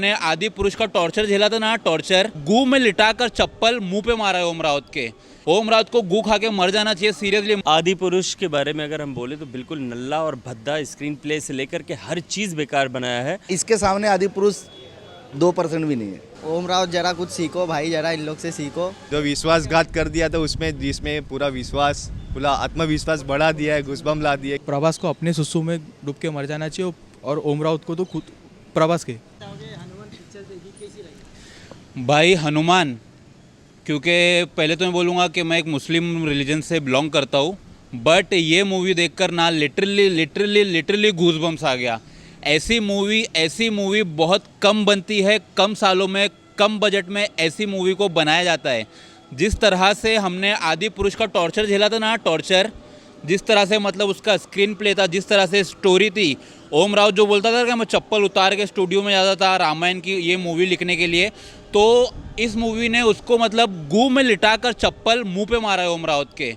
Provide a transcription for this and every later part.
ने आदि पुरुष का टॉर्चर झेला था ना, टॉर्चर गू में लिटाकर चप्पल मुंह पे मारा है ओम राउत के। ओम राउत को गू खा के मर जाना चाहिए सीरियसली। आदि पुरुष के बारे में अगर हम बोले तो बिल्कुल नल्ला और भद्दा, स्क्रीन प्ले से लेकर के हर चीज़ बेकार बनाया है। इसके सामने आदि पुरुष 2% भी नहीं है। ओम राउत जरा कुछ सीखो भाई, जरा इन लोग से सीखो। जो विश्वासघात कर दिया था उसमें, जिसमें पूरा विश्वास, पूरा आत्मविश्वास बढ़ा दिया है, घुसबम ला दिया है। प्रभास को अपने सुसु में डूब के मर जाना चाहिए और ओम राउत को तो खुद प्रभास के। भाई हनुमान, क्योंकि पहले तो मैं बोलूँगा कि मैं एक मुस्लिम रिलीजन से बिलोंग करता हूँ, बट ये मूवी देखकर ना लिटरली गूज़बम्स आ गया। ऐसी मूवी बहुत कम बनती है, कम सालों में, कम बजट में ऐसी मूवी को बनाया जाता है। जिस तरह से हमने आदि पुरुष का टॉर्चर झेला था ना, टॉर्चर, जिस तरह से मतलब उसका स्क्रीन प्ले था, जिस तरह से स्टोरी थी। ओम राउत जो बोलता था कि मैं चप्पल उतार के स्टूडियो में जाता था रामायण की ये मूवी लिखने के लिए, तो इस मूवी ने उसको मतलब गू में लिटाकर चप्पल मुंह पे मारा है ओम राउत के।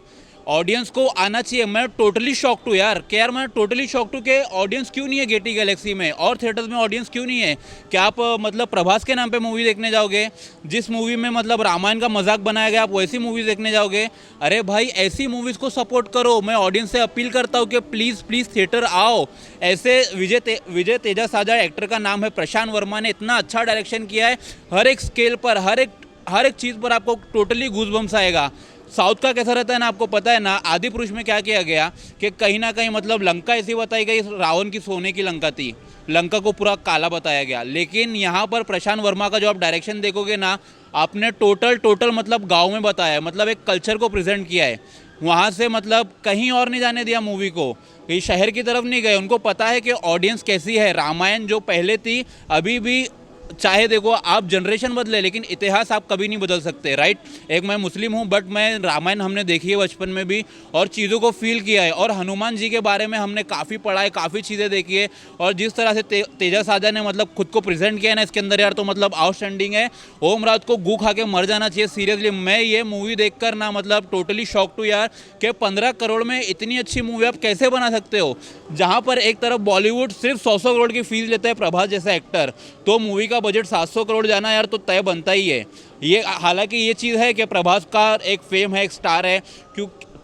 ऑडियंस को आना चाहिए। मैं टोटली शॉक्ड हूँ यार, कि यार मैं टोटली शॉक्ड हूँ कि ऑडियंस क्यों नहीं है गेटी गैलेक्सी में और थिएटर्स में ऑडियंस क्यों नहीं है। क्या आप मतलब प्रभास के नाम पे मूवी देखने जाओगे? जिस मूवी में मतलब रामायण का मजाक बनाया गया, आप वैसी मूवी देखने जाओगे? अरे भाई ऐसी मूवीज़ को सपोर्ट करो। मैं ऑडियंस से अपील करता हूँ कि प्लीज़ थिएटर आओ। ऐसे विजय तेजा साजा एक्टर का नाम है, प्रशांत वर्मा ने इतना अच्छा डायरेक्शन किया है। हर एक स्केल पर, हर एक चीज़ पर आपको टोटली गूज़बम्स आएगा। साउथ का कैसा रहता है ना, आपको पता है ना। आदि पुरुष में क्या किया गया कि कहीं ना कहीं मतलब लंका ऐसी बताई गई, रावण की सोने की लंका थी, लंका को पूरा काला बताया गया। लेकिन यहाँ पर प्रशांत वर्मा का जो आप डायरेक्शन देखोगे ना, आपने टोटल मतलब गांव में बताया है, मतलब एक कल्चर को प्रेजेंट किया है। वहाँ से मतलब कहीं और नहीं जाने दिया मूवी को, कहीं शहर की तरफ नहीं गए। उनको पता है कि ऑडियंस कैसी है। रामायण जो पहले थी, अभी भी चाहे देखो आप जनरेशन बदले, लेकिन इतिहास आप कभी नहीं बदल सकते, राइट। एक मैं मुस्लिम हूँ, बट मैं रामायण हमने देखी है बचपन में भी और चीज़ों को फील किया है। और हनुमान जी के बारे में हमने काफ़ी पढ़ा है, काफ़ी चीज़ें देखी है। और जिस तरह से तेजा साजा ने मतलब खुद को प्रेजेंट किया है ना इसके अंदर यार, तो मतलब आउटस्टैंडिंग है। ओम राउत को गू खा के मर जाना चाहिए सीरियसली। मैं ये मूवी देखकर ना मतलब टोटली शॉक्ड हूँ यार, कि 15 करोड़ में इतनी अच्छी मूवी आप कैसे बना सकते हो। जहाँ पर एक तरफ बॉलीवुड सिर्फ 100 करोड़ की फीस लेता है प्रभास जैसा एक्टर, तो मूवी का बजट 700 करोड़ जाना यार तो तय बनता ही है। ये हालांकि ये चीज़ है कि प्रभास का एक फेम है, एक स्टार है।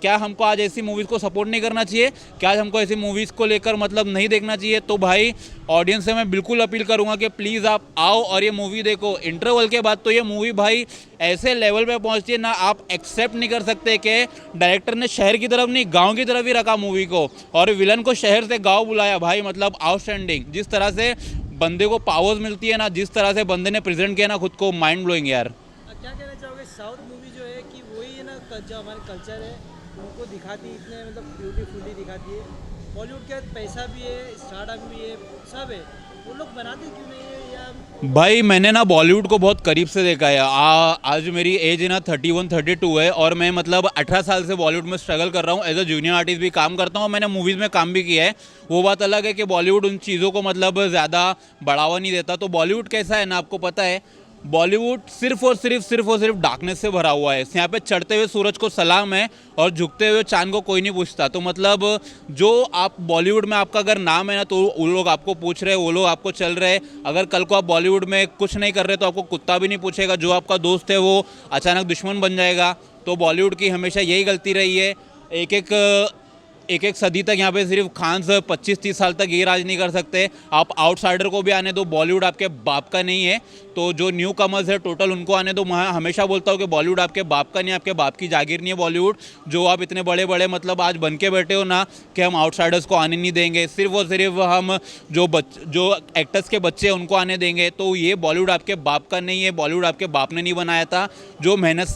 क्या हमको आज ऐसी मूवीज़ को सपोर्ट नहीं करना चाहिए? क्या आज हमको ऐसी मूवीज़ को लेकर मतलब नहीं देखना चाहिए? तो भाई ऑडियंस से मैं बिल्कुल अपील करूंगा कि प्लीज़ आप आओ और ये मूवी देखो। इंटरवल के बाद तो ये मूवी भाई ऐसे लेवल पे पहुंचती है ना, आप एक्सेप्ट नहीं कर सकते कि डायरेक्टर ने शहर की तरफ नहीं गाँव की तरफ ही रखा मूवी को, और विलन को शहर से गाँव बुलाया। भाई मतलब आउटस्टैंडिंग। जिस तरह से बंदे को पावर्स मिलती है ना, जिस तरह से बंदे ने प्रेजेंट किया ना खुद को, माइंड ब्लोइंग यार। क्या कहना चाहोगे? साउथ मूवी जो है कि वही है ना, जो हमारे कल्चर है उनको दिखाती, इतने मतलब ब्यूटीफुली दिखाती है। बॉलीवुड के पैसा भी है, स्टार्टअप भी है, सब है, वो लोग बनाते क्यों नहीं है? या भाई मैंने ना बॉलीवुड को बहुत करीब से देखा है। आज मेरी एज है ना 31-32 है, और मैं मतलब 18 साल से बॉलीवुड में स्ट्रगल कर रहा हूँ। एज अ जूनियर आर्टिस्ट भी काम करता हूँ, मैंने मूवीज़ में काम भी किया है। वो बात अलग है कि बॉलीवुड उन चीज़ों को मतलब ज़्यादा बढ़ावा नहीं देता। तो बॉलीवुड कैसा है ना, आपको पता है, बॉलीवुड सिर्फ और सिर्फ डार्कनेस से भरा हुआ है। यहाँ पे चढ़ते हुए सूरज को सलाम है और झुकते हुए चांद को कोई नहीं पूछता। तो मतलब जो आप बॉलीवुड में आपका अगर नाम है ना, तो वो लोग आपको पूछ रहे हैं, वो लोग आपको चल रहे हैं। अगर कल को आप बॉलीवुड में कुछ नहीं कर रहे तो आपको कुत्ता भी नहीं पूछेगा। जो आपका दोस्त है वो अचानक दुश्मन बन जाएगा। तो बॉलीवुड की हमेशा यही गलती रही है। एक सदी तक यहाँ पे सिर्फ खान से 25-30 साल तक ये राज नहीं कर सकते। आप आउटसाइडर को भी आने दो, बॉलीवुड आपके बाप का नहीं है। तो जो न्यू कमर्स है टोटल उनको आने दो। मैं हमेशा बोलता हूँ कि बॉलीवुड आपके बाप का नहीं, आपके बाप की जागीर नहीं है बॉलीवुड। जो आप इतने बड़े बड़े मतलब आज बन के बैठे हो ना कि हम आउटसाइडर्स को आने नहीं देंगे, सिर्फ और सिर्फ हम जो एक्टर्स के बच्चे हैं उनको आने देंगे, तो ये बॉलीवुड आपके बाप का नहीं है। बॉलीवुड आपके बाप ने नहीं बनाया था। जो मेहनत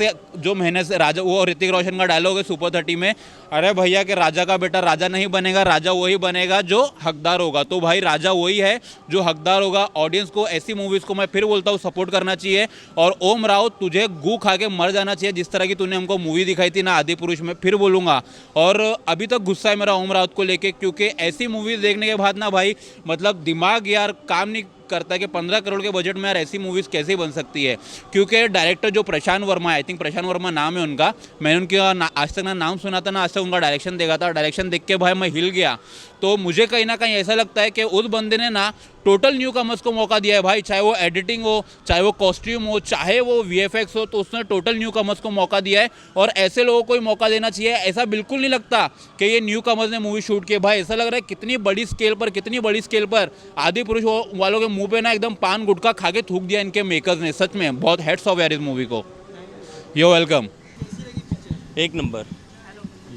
से राजा, वो ऋतिक रोशन का डायलॉग है सुपर 30 में, अरे भैया कि राजा का बेटा राजा नहीं बनेगा, राजा वही बनेगा जो हकदार होगा। तो भाई राजा वही है जो हकदार होगा। ऑडियंस को ऐसी मूवीज़ को मैं फिर बोलता हूँ सपोर्ट करना चाहिए। और ओम राउत तुझे गू खा के मर जाना चाहिए, जिस तरह की तूने हमको मूवी दिखाई थी ना आदि पुरुष में, फिर बोलूँगा। और अभी तक गुस्सा है मेरा ओम राउत को लेके, क्योंकि ऐसी मूवीज़ देखने के बाद ना भाई मतलब दिमाग यार काम नहीं करता है कि 15 करोड़ के बजट में यार ऐसी मूवीज़ कैसे बन सकती है। क्योंकि डायरेक्टर जो प्रशांत वर्मा है, आई थिंक प्रशांत वर्मा नाम है उनका, मैंने उनका आज तक ना नाम सुना था ना आज तक उनका डायरेक्शन देखा था। डायरेक्शन देख के भाई मैं हिल गया। तो मुझे कहीं ना कहीं ऐसा लगता है कि उस बंदे ने ना टोटल न्यू कमर्स को मौका दिया है भाई, चाहे वो एडिटिंग हो, चाहे वो कॉस्ट्यूम हो, चाहे वो वीएफएक्स हो, तो उसने टोटल न्यू कमर्स को मौका दिया है और ऐसे लोगों को ही मौका देना चाहिए। ऐसा बिल्कुल नहीं लगता कि ये न्यू कमर्स ने मूवी शूट की है भाई, ऐसा लग रहा है कितनी बड़ी स्केल पर आदि पुरुष वालों के मुंह पे ना एकदम पान गुटखा खा के थूक दिया इनके मेकर्स ने। सच में बहुत हेड्स ऑफ यार इस मूवी को। यो वेलकम। एक नंबर,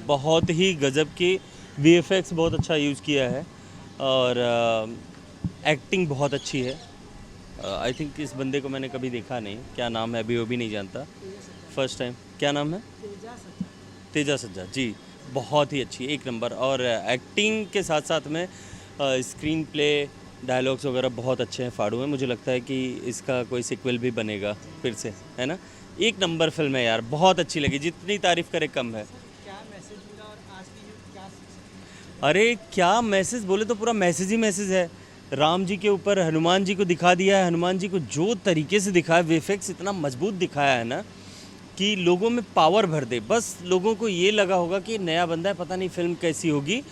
बहुत ही गजब की वीएफएक्स बहुत अच्छा यूज़ किया है और एक्टिंग बहुत अच्छी है। आई थिंक इस बंदे को मैंने कभी देखा नहीं, क्या नाम है अभी वो भी नहीं जानता, फर्स्ट टाइम। क्या नाम है? तेजा सज्जा जी, बहुत ही अच्छी, एक नंबर। और एक्टिंग के साथ साथ में स्क्रीन प्ले, डायलॉग्स वगैरह बहुत अच्छे हैं, फाड़ू हैं। मुझे लगता है कि इसका कोई सिक्वल भी बनेगा फिर से, है ना। एक नंबर फिल्म है यार, बहुत अच्छी लगी, जितनी तारीफ़ करे कम है। अरे क्या मैसेज बोले तो पूरा मैसेज ही मैसेज है। राम जी के ऊपर हनुमान जी को दिखा दिया है, हनुमान जी को जो तरीके से दिखाया, वीएफएक्स इतना मजबूत दिखाया है ना कि लोगों में पावर भर दे। बस लोगों को ये लगा होगा कि नया बंदा है, पता नहीं फिल्म कैसी होगी,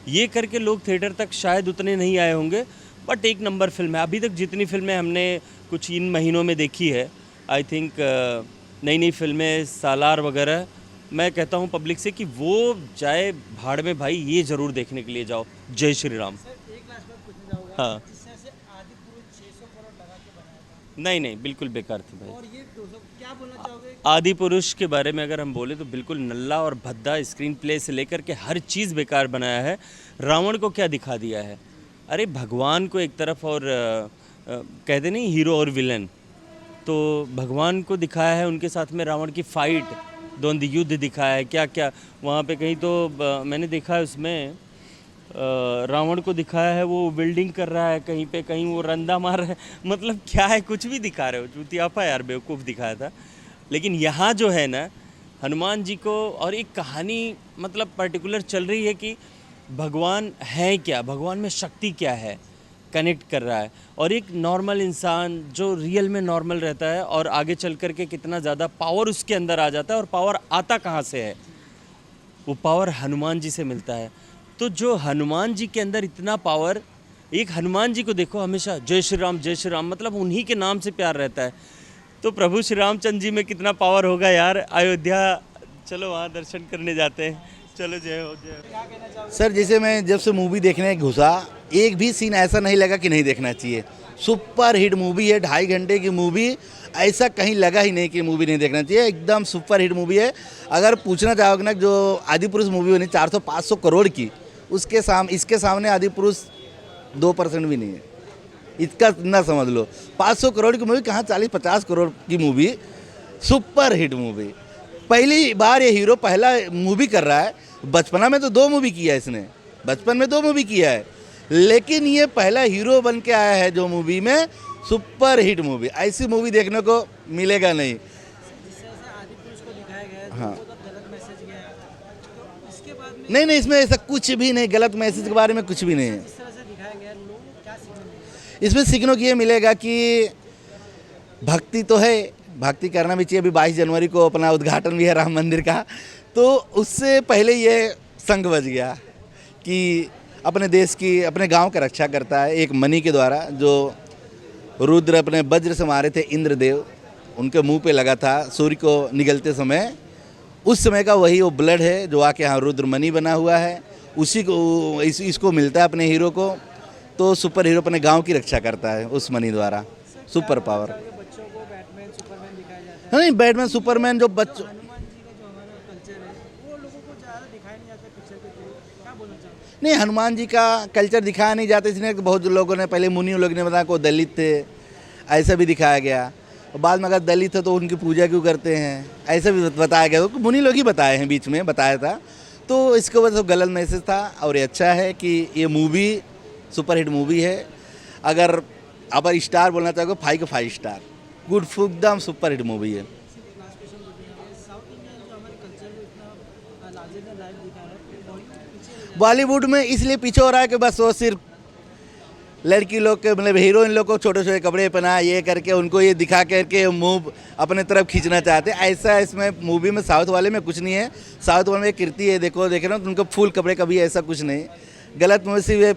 ये करके लोग थिएटर तक शायद उतने नहीं आए होंगे, बट एक नंबर फिल्म है। अभी तक जितनी फिल्में हमने कुछ इन महीनों में देखी है, आई थिंक नई नई फिल्में सालार वगैरह, मैं कहता हूँ पब्लिक से कि वो जाए भाड़ में भाई, ये ज़रूर देखने के लिए जाओ। जय श्री राम। हाँ, नहीं नहीं, बिल्कुल बेकार थी भाई। और ये 200 क्या बोलना चाहोगे? आदि पुरुष के बारे में अगर हम बोले तो बिल्कुल नल्ला और भद्दा, स्क्रीन प्ले से लेकर के हर चीज़ बेकार बनाया है। रावण को क्या दिखा दिया है, अरे भगवान को एक तरफ और कहते नहीं हीरो और विलन, तो भगवान को दिखाया है, उनके साथ में रावण की फाइट, द्वंद्व युद्ध दिखाया है, क्या क्या वहाँ पे कहीं तो मैंने देखा है उसमें रावण को दिखाया है वो बिल्डिंग कर रहा है, कहीं पे कहीं वो रंदा मार रहा है, मतलब क्या है, कुछ भी दिखा रहे हो, चूतियापा यार, बेवकूफ़ दिखाया था। लेकिन यहाँ जो है ना हनुमान जी को, और एक कहानी मतलब पर्टिकुलर चल रही है कि भगवान है क्या, भगवान में शक्ति क्या है, कनेक्ट कर रहा है। और एक नॉर्मल इंसान जो रियल में नॉर्मल रहता है और आगे चल कर के कितना ज़्यादा पावर उसके अंदर आ जाता है, और पावर आता कहाँ से है, वो पावर हनुमान जी से मिलता है। तो जो हनुमान जी के अंदर इतना पावर, एक हनुमान जी को देखो हमेशा जय श्री राम, मतलब उन्हीं के नाम से प्यार रहता है। तो प्रभु श्री रामचंद्र जी में कितना पावर होगा यार। अयोध्या चलो वहाँ दर्शन करने जाते हैं, चलो जय हो जय। सर जैसे मैं जब से मूवी देखने घुसा, एक भी सीन ऐसा नहीं लगा कि नहीं देखना चाहिए। सुपर हिट मूवी है, 2.5 घंटे की मूवी, ऐसा कहीं लगा ही नहीं कि मूवी नहीं देखना चाहिए। एकदम सुपर हिट मूवी है। अगर पूछना चाहोगे ना, जो आदि पुरुष मूवी बनी 400-500 करोड़ की, इसके सामने आदि पुरुष 2% भी नहीं है। इसका ना समझ लो, 500 करोड़ की मूवी कहाँ 40-50 करोड़ की मूवी, सुपर हिट मूवी। पहली बार ये हीरो पहला मूवी कर रहा है। बचपना में तो 2 मूवी किया है इसने, बचपन में 2 मूवी किया है, लेकिन ये पहला हीरो बन के आया है जो मूवी में सुपर हिट मूवी। ऐसी मूवी देखने को मिलेगा नहीं। आदि पुरुष को दिखाया गया है, हाँ। तो गलत मैसेज गया है, तो इसके बाद में नहीं, इसमें ऐसा कुछ भी नहीं, गलत मैसेज के बारे में कुछ भी नहीं है। इस तरह से दिखाया गया है, लोगों को क्या सीखने मिलेगा? इसमें सीखने को ये मिलेगा कि भक्ति तो है, भक्ति करना भी चाहिए। अभी 22 जनवरी को अपना उद्घाटन भी है राम मंदिर का, तो उससे पहले ये संघ बज गया कि अपने देश की, अपने गांव का रक्षा करता है एक मणि के द्वारा, जो रुद्र अपने वज्र से मारे थे इंद्रदेव, उनके मुंह पे लगा था सूर्य को निगलते समय, उस समय का वही वो ब्लड है जो आके यहाँ रुद्र मणि बना हुआ है, उसी को इसको मिलता है अपने हीरो को। तो सुपर हीरो अपने गांव की रक्षा करता है उस मणि द्वारा, सुपर पावर। बच्चों को बैटमैन सुपरमैन दिखाया जाता है, नहीं, बैटमैन सुपरमैन जो बच्चों, हनुमान जी का जो हमारा कल्चर है वो लोगों को ज़्यादा दिखाया नहीं जाता पिक्चर के थ्रू, क्या बोलना चाहोगे? नहीं, हनुमान जी का कल्चर दिखाया नहीं जाता, इसलिए बहुत लोगों ने, पहले मुनि लोग ने बताया को दलित थे, ऐसा भी दिखाया गया। और बाद में अगर दलित है तो उनकी पूजा क्यों करते हैं, ऐसा भी बताया गया। तो मुनि लोग ही बताए हैं, बीच में बताया था। तो इसके वजह से गलत मैसेज था। और ये अच्छा है कि ये मूवी सुपर हिट मूवी है। अगर आप स्टार बोलना चाहोगे 5 के 5 स्टार, गुड, एकदम सुपर हिट मूवी है। लास्ट क्वेश्चन पूछेंगे, साउथ इंडियन जो हमारे कल्चर में इतना लार्जर देन लाइफ दिखा रहा है, बॉलीवुड पीछे बॉलीवुड में इसलिए पीछे हो रहा है कि बस वो सिर्फ लड़की लोग के, मतलब हीरोइन लोग को छोटे छोटे कपड़े पहना, ये करके उनको ये दिखा करके मुंह अपने तरफ खींचना चाहते हैं। ऐसा इसमें मूवी में साउथ वाले में कुछ नहीं है। साउथ वाले में कीर्ति है, देख रहे हो तो उनको फुल कपड़े, कभी ऐसा कुछ नहीं। गलत मूवी सिर्फ ये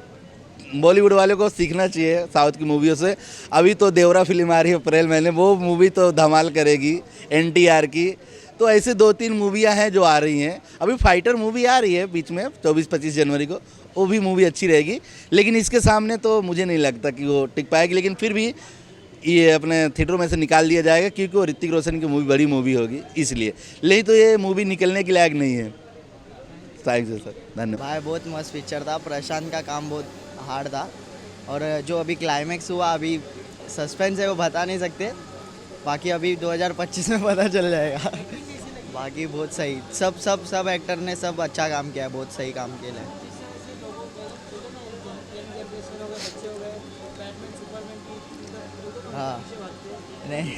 बॉलीवुड वाले को सीखना चाहिए साउथ की मूवियों से। अभी तो देवरा फिल्म आ रही है अप्रैल महीने, वो मूवी तो धमाल करेगी NTR की। तो ऐसे 2-3 मूवियाँ हैं जो आ रही हैं। अभी फाइटर मूवी आ रही है बीच में 24-25 जनवरी को, वो भी मूवी अच्छी रहेगी, लेकिन इसके सामने तो मुझे नहीं लगता कि वो टिक पाएगी। लेकिन फिर भी ये अपने थिएटरों में से निकाल दिया जाएगा क्योंकि वो ऋतिक रोशन की मूवी बड़ी मूवी होगी इसलिए, नहीं तो ये मूवी निकलने के लायक नहीं है। थैंक यू सर, धन्यवाद। भाई बहुत मस्त पिक्चर था, प्रशांत का काम बहुत हार्ड था। और जो अभी क्लाइमैक्स हुआ, अभी सस्पेंस है वो बता नहीं सकते, बाकी अभी 2025 में पता चल जाएगा। बाकी बहुत सही, सब एक्टर ने सब अच्छा काम किया है, बहुत सही काम किया है। हाँ नहीं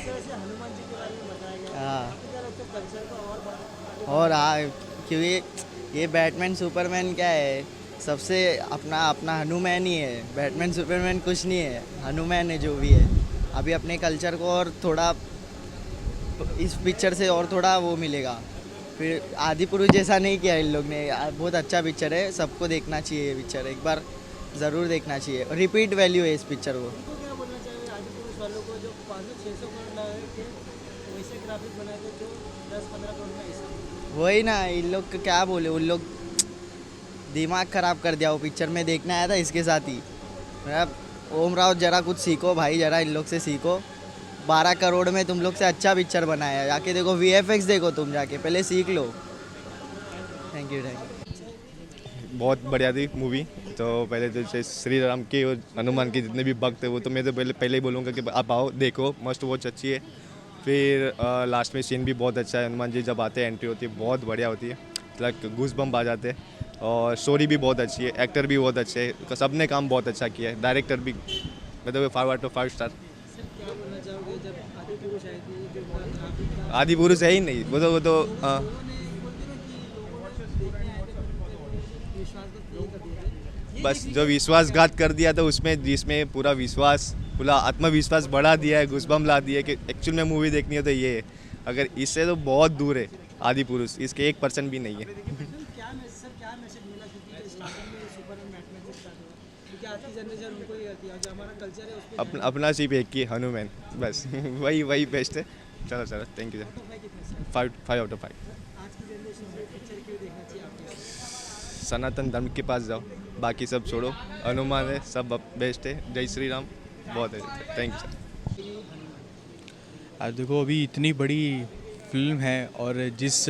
हाँ, और हाँ, क्योंकि ये बैटमैन सुपरमैन क्या है, सबसे अपना हनुमान ही है। बैटमैन सुपरमैन कुछ नहीं है, हनुमान है जो भी है। अभी अपने कल्चर को और थोड़ा इस पिक्चर से और थोड़ा वो मिलेगा। फिर आदि पुरुष जैसा नहीं किया इन लोग ने, बहुत अच्छा पिक्चर है, सबको देखना चाहिए ये पिक्चर, एक बार ज़रूर देखना चाहिए। रिपीट वैल्यू है इस पिक्चर को। क्या बोलना चाहिए आदि पुरुष वालों को जो 500-600 करोड़ लगाए थे, वैसे ग्राफिक बनाए थे जो 10-15 करोड़ में ऐसे। वही ना, इन लोग को क्या बोले, उन लोग दिमाग ख़राब कर दिया। वो पिक्चर में देखने आया था इसके साथ ही। ओम राव जरा कुछ सीखो भाई, जरा इन लोग से सीखो। 12 करोड़ में तुम लोग से अच्छा पिक्चर बनाया है, जाके देखो VFX देखो, तुम जाके पहले सीख लो। Thank you. बहुत बढ़िया थी मूवी। तो पहले तो जैसे श्री राम के और हनुमान के जितने भी भक्त थे वो तो मैं तो पहले ही बोलूँगा कि आप आओ देखो, मस्ट वॉच अच्छी है। फिर लास्ट में सीन भी बहुत अच्छा है, हनुमान जी जब आते हैं एंट्री होती है बहुत बढ़िया होती है, मतलब गूज बम्प आ जाते हैं। और स्टोरी भी बहुत अच्छी है, एक्टर भी बहुत अच्छे है, सब ने काम बहुत अच्छा किया है, डायरेक्टर भी मतलब 5 आउट ऑफ 5 स्टार। क्या बोलना चाहोगे जब आदि पुरुष आई थी, जो ग्राफिक था, आदि पुरुष है ही नहीं, वो तो बस जो विश्वासघात कर दिया था उसमें, जिसमें पूरा विश्वास, पूरा आत्मविश्वास बढ़ा दिया है, घुसबम ला दिया है कि एक्चुअल में मूवी देखनी है तो ये है। अगर इससे तो बहुत दूर है आदि पुरुष, इसके 1% भी नहीं है। क्या मैसेज मिला, क्योंकि स्टार्टिंग में सुपरमैन बैटमैन से स्टार्ट हुआ, क्योंकि आज की जनरेशन उनको ही आती है, जो हमारा कल्चर है उस पर अपना सिर्फ एक ही हनुमान, बस वही बेस्ट है। चलो thank you sir. 5 out of 5। आज की जनरेशन में पिक्चर क्यों देखना चाहिए आपको? सनातन धर्म के पास जाओ, बाकी सब छोड़ो, हनुमान है, सब बेस्ट है। जय श्री राम, बहुत है। Thank you sir. आज देखो अभी इतनी बड़ी फिल्म है और जिस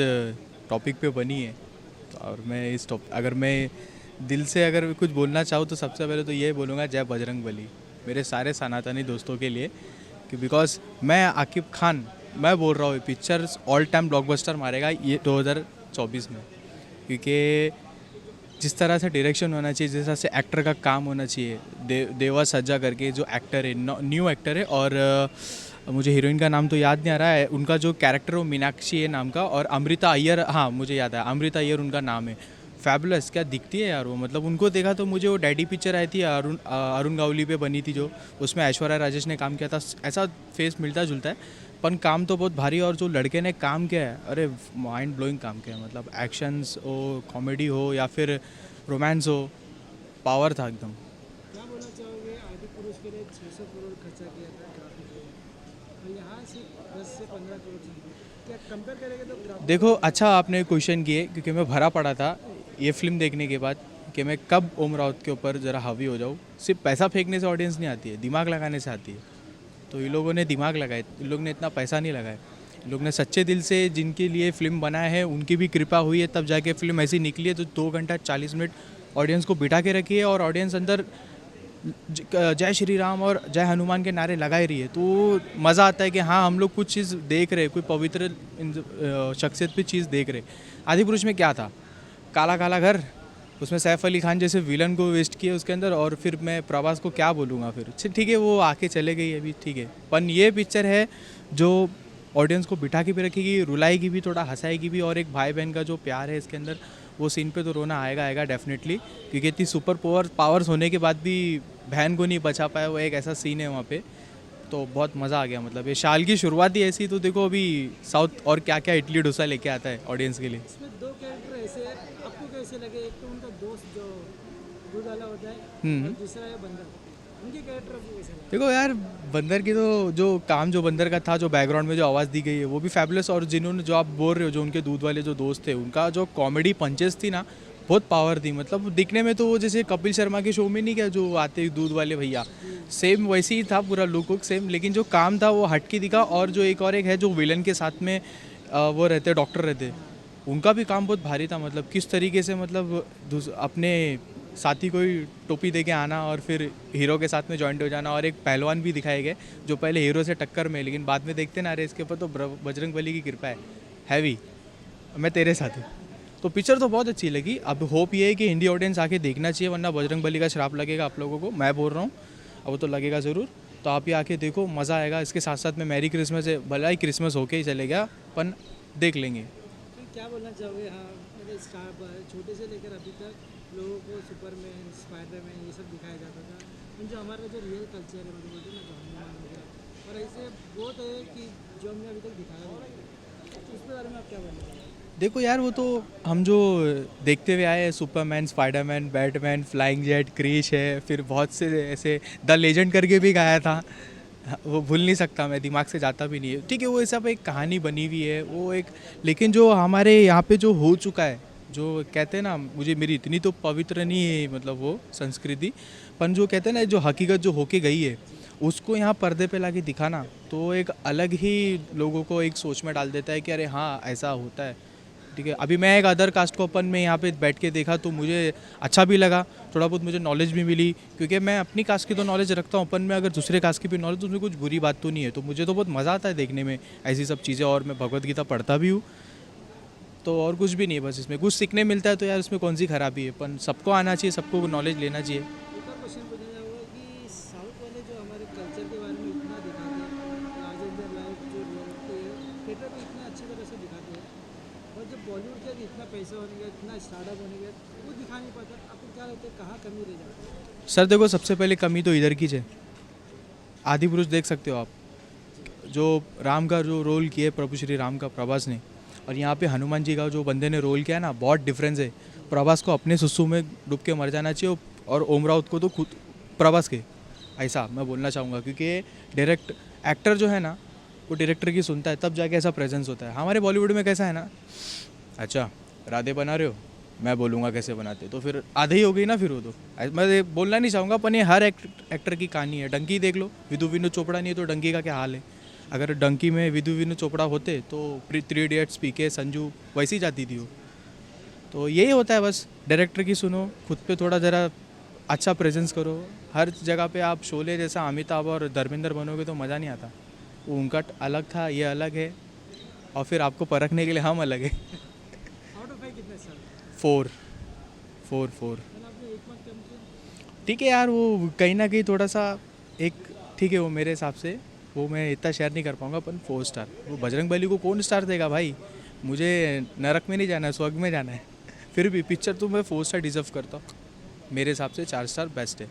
टॉपिक पे बनी है, और मैं अगर मैं दिल से अगर कुछ बोलना चाहूँ तो सबसे पहले तो ये बोलूँगा जय बजरंगबली मेरे सारे सनातनी दोस्तों के लिए, कि बिकॉज मैं आकिब खान, मैं बोल रहा हूँ पिक्चर ऑल टाइम ब्लॉकबस्टर मारेगा ये 2024 में, क्योंकि जिस तरह से डायरेक्शन होना चाहिए, जिस तरह से एक्टर का काम होना चाहिए। देवा सज्जा करके जो एक्टर है, न्यू एक्टर है, और मुझे हीरोइन का नाम तो याद नहीं आ रहा है, उनका जो कैरेक्टर वो मीनाक्षी है नाम का, और अमृता अय्यर, हाँ मुझे याद है, अमृता अय्यर उनका नाम है। फैबुलस, क्या दिखती है यार वो, मतलब उनको देखा तो मुझे वो डैडी पिक्चर आई थी अरुण गावली पे बनी थी, जो उसमें ऐश्वर्या राजेश ने काम किया था, ऐसा फेस मिलता जुलता है, पर काम तो बहुत भारी। और जो लड़के ने काम किया है, अरे माइंड ब्लोइंग काम किया है, मतलब एक्शंस हो, कॉमेडी हो या फिर रोमांस हो, पावर था एकदम। क्या बोलना चाहोगे, आदि पुरुष के लिए 600 करोड़ खर्चा किया था ग्राफिक में, और यहाँ सिर्फ 10 से 15 करोड़ समझो, क्या कंपेयर करेंगे तो ग्राफिक? देखो अच्छा आपने क्वेश्चन किए, क्योंकि मैं भरा पड़ा था ये फिल्म देखने के बाद कि मैं कब ओम राउत के ऊपर ज़रा हावी हो जाऊँ। सिर्फ पैसा फेंकने से ऑडियंस नहीं आती है, दिमाग लगाने से आती है। तो इन लोगों ने दिमाग लगाए, इन लोग ने इतना पैसा नहीं लगाया, इन लोग ने सच्चे दिल से जिनके लिए फ़िल्म बनाया है उनकी भी कृपा हुई है, तब जाके फिल्म ऐसी निकली है। तो 2 घंटा 40 मिनट ऑडियंस को बिठा के रखी है, और ऑडियंस अंदर जय श्री राम और जय हनुमान के नारे लगा ही रही है। तो मज़ा आता है कि हाँ हम लोग कुछ चीज़ देख रहे, कोई पवित्र शख्सियत पे चीज़ देख रहे। आदि पुरुष में क्या था, काला काला घर, उसमें सैफ अली खान जैसे विलन को वेस्ट किया उसके अंदर, और फिर मैं प्रभास को क्या बोलूँगा फिर। ठीक है वो आके चले गई अभी, ठीक है, पर ये पिक्चर है जो ऑडियंस को बिठा के भी रखेगी, रुलाएगी भी, थोड़ा हंसाएगी भी, और एक भाई बहन का जो प्यार है इसके अंदर, वो सीन पे तो रोना आएगा डेफिनेटली, क्योंकि इतनी सुपर पावर्स होने के बाद भी बहन को नहीं बचा पाया, वो एक ऐसा सीन है वहाँ पे। तो बहुत मज़ा आ गया, मतलब ये साल की शुरुआत ही ऐसी, तो देखो अभी साउथ और क्या क्या इडली डोसा लेके आता है ऑडियंस के लिए। इसमें 2 कैरेक्टर ऐसे हैं, आपको कैसे लगे? एक तो उनका दोस्त जो दूध वाला होता है और दूसरा है बंदर, उनके कैरेक्टर आपको कैसे लगा? देखो यार, बंदर की तो जो काम जो बंदर का था, जो बैकग्राउंड में जो आवाज़ दी गई है वो भी फैबुलस। और जिन्होंने जो आप बोल रहे हो, जो उनके दूध वाले जो दोस्त थे, उनका जो कॉमेडी पंचेस थी ना, बहुत पावर थी। मतलब दिखने में तो वो जैसे कपिल शर्मा के शो में नहीं क्या जो आते दूध वाले भैया, सेम वैसे ही था पूरा लुक वुक सेम, लेकिन जो काम था वो हट के दिखा। और जो एक है जो विलन के साथ में वो रहते, डॉक्टर रहते, उनका भी काम बहुत भारी था। मतलब किस तरीके से मतलब अपने साथी को ही टोपी दे के आना और फिर हीरो के साथ में जॉइंट हो जाना। और एक पहलवान भी दिखाए गए जो पहले हीरो से टक्कर में, लेकिन बाद में देखते ना, अरे इसके ऊपर तो बजरंग बली की कृपा है, हैवी, मैं तेरे साथ हूँ। तो पिक्चर तो बहुत अच्छी लगी। अब होप ये है कि हिंदी ऑडियंस आके देखना चाहिए, वरना बजरंग बली का श्राप लगेगा आप लोगों को, मैं बोल रहा हूँ। अब वो तो लगेगा ज़रूर, तो आप ये आके देखो, मज़ा आएगा। इसके साथ साथ में मैरी क्रिसमस है, भला ही क्रिसमस होके ही चलेगा, पर देख लेंगे। फिर क्या बोलना चाहोगे? हाँ, मतलब स्टार छोटे से लेकर अभी तक लोगों को सुपरमैन, स्पाइडरमैन ये सब दिखाया जाता था, लेकिन जो हमारा जो रियल कल्चर है, मतलब बोलते हैं ना, जो हनुमान हो गया, और ऐसे बहुत है कि जो हमने अभी तक दिखाया नहीं है, तो उसके बारे में आप क्या बोलना चाहोगे? देखो यार, वो तो हम जो देखते हुए आए हैं, Superman, Spiderman, Batman, flying jet, Krrish है, फिर बहुत से ऐसे द लेजेंड करके भी गाया था, वो भूल नहीं सकता मैं, दिमाग से जाता भी नहीं है। ठीक है, वो सब एक कहानी बनी हुई है वो एक, लेकिन जो हमारे यहाँ पे जो हो चुका है, जो कहते हैं ना, मुझे मेरी इतनी तो पवित्र नहीं है मतलब वो संस्कृति, पर जो कहते हैं ना, जो हकीकत जो होके गई है उसको यहाँ पर्दे पे लाके दिखाना, तो एक अलग ही लोगों को एक सोच में डाल देता है कि अरे हाँ, ऐसा होता है। ठीक है, अभी मैं एक अदर कास्ट को अपन में यहाँ पे बैठ के देखा तो मुझे अच्छा भी लगा, थोड़ा बहुत मुझे नॉलेज भी मिली, क्योंकि मैं अपनी कास्ट की तो नॉलेज रखता हूँ, अपन में अगर दूसरे कास्ट की भी नॉलेज, तो उसमें कुछ बुरी बात तो नहीं है। तो मुझे तो बहुत मज़ा आता है देखने में ऐसी सब चीज़ें, और मैं भगवत गीता पढ़ता भी हूँ, तो और कुछ भी नहीं है, बस इसमें कुछ सीखने मिलता है, तो यार इसमें कौन सी खराबी है। अपन सबको आना चाहिए, सबको नॉलेज लेना चाहिए। एक और क्वेश्चन पूछना चाहूँगा कि साउथ वाले जो हमारे कल्चर के बारे में इतना दिखाते हैं, लार्जर देन लाइफ जो रियलिटी है, थिएटर में इतने अच्छी तरह से दिखाते हैं, और जब बॉलीवुड के इतना पैसा होने के बाद, इतना स्टार्टअप होने के बाद वो दिखा नहीं पाता, आपको क्या लगता है कहाँ कमी रह जाती है? सर देखो, सबसे पहले कमी तो इधर की है। आदि पुरुष देख सकते हो आप, जो राम का जो रोल किया प्रभु श्री राम का प्रभास ने, और यहाँ पे हनुमान जी का जो बंदे ने रोल किया ना, बहुत डिफरेंस है। प्रभास को अपने सुसु में डूब के मर जाना चाहिए, और ओम राउत को तो खुद प्रभास के, ऐसा मैं बोलना चाहूँगा। क्योंकि डायरेक्ट एक्टर जो है ना, वो डायरेक्टर की सुनता है, तब जाके ऐसा प्रेजेंस होता है। हमारे बॉलीवुड में कैसा है ना, अच्छा राधे बना रहे हो, मैं बोलूँगा कैसे बनाते, तो फिर आधे ही हो गई ना फिर वो तो। मैं बोलना नहीं चाहूँगा, पर ये हर एक्टर की कहानी है। डंकी देख लो, विधु चोपड़ा नहीं है तो डंकी का क्या हाल है। अगर डंकी में विधु चोपड़ा होते तो 3 इडियट्स, पीके, संजू वैसी जाती थी वो। तो यही होता है, बस डायरेक्टर की सुनो, खुद पे थोड़ा ज़रा अच्छा प्रेजेंस करो। हर जगह पे आप शोले जैसा अमिताभ और धर्मेंद्र बनोगे तो मज़ा नहीं आता। वो उनका अलग था, ये अलग है, और फिर आपको परखने के लिए हम अलग है। आउट ऑफ 5 कितने सर? 4 आपने एक मंथ कम किया? ठीक है यार, वो कहीं ना कहीं थोड़ा सा एक ठीक है, वो मेरे हिसाब से वो मैं इतना शेयर नहीं कर पाऊँगा, पर 4 स्टार। वो बजरंग बली को कौन स्टार देगा भाई, मुझे नरक में नहीं जाना है, स्वर्ग में जाना है। फिर भी पिक्चर तो मैं 4 स्टार डिजर्व करता हूँ, मेरे हिसाब से 4 स्टार बेस्ट है।